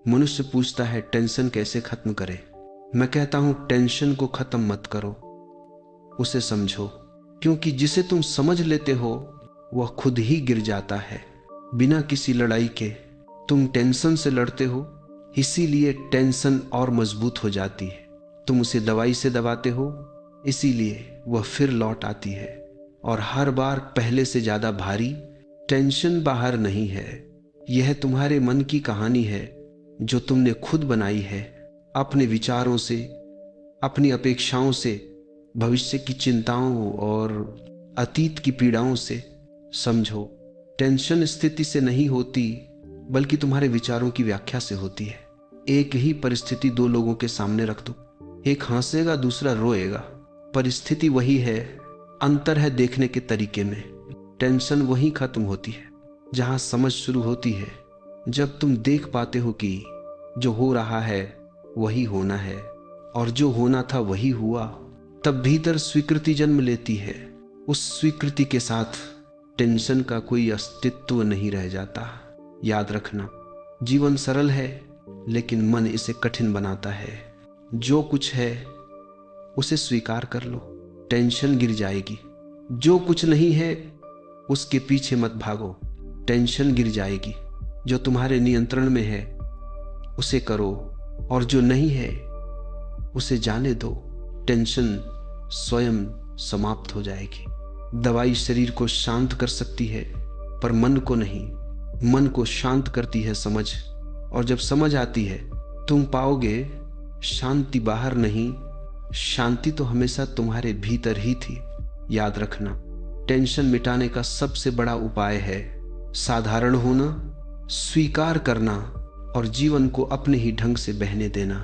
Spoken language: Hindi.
मनुष्य पूछता है टेंशन कैसे खत्म करे। मैं कहता हूं टेंशन को खत्म मत करो, उसे समझो, क्योंकि जिसे तुम समझ लेते हो वह खुद ही गिर जाता है बिना किसी लड़ाई के। तुम टेंशन से लड़ते हो, इसीलिए टेंशन और मजबूत हो जाती है। तुम उसे दवाई से दबाते हो, इसीलिए वह फिर लौट आती है, और हर बार पहले से ज्यादा भारी। टेंशन बाहर नहीं है, यह तुम्हारे मन की कहानी है जो तुमने खुद बनाई है, अपने विचारों से, अपनी अपेक्षाओं से, भविष्य की चिंताओं और अतीत की पीड़ाओं से। समझो, टेंशन स्थिति से नहीं होती बल्कि तुम्हारे विचारों की व्याख्या से होती है। एक ही परिस्थिति दो लोगों के सामने रख दो, एक हंसेगा दूसरा रोएगा, परिस्थिति वही है, अंतर है देखने के तरीके में। टेंशन वहीं खत्म होती है जहां समझ शुरू होती है। जब तुम देख पाते हो कि जो हो रहा है वही होना है और जो होना था वही हुआ, तब भीतर स्वीकृति जन्म लेती है। उस स्वीकृति के साथ टेंशन का कोई अस्तित्व नहीं रह जाता। याद रखना, जीवन सरल है लेकिन मन इसे कठिन बनाता है। जो कुछ है उसे स्वीकार कर लो, टेंशन गिर जाएगी। जो कुछ नहीं है उसके पीछे मत भागो, टेंशन गिर जाएगी। जो तुम्हारे नियंत्रण में है उसे करो, और जो नहीं है उसे जाने दो। टेंशन स्वयं समाप्त हो जाएगी। दवाई शरीर को शांत कर सकती है पर मन को नहीं। मन को शांत करती है समझ, और जब समझ आती है तुम पाओगे शांति बाहर नहीं, शांति तो हमेशा तुम्हारे भीतर ही थी। याद रखना, टेंशन मिटाने का सबसे बड़ा उपाय है साधारण होना, स्वीकार करना और जीवन को अपने ही ढंग से बहने देना।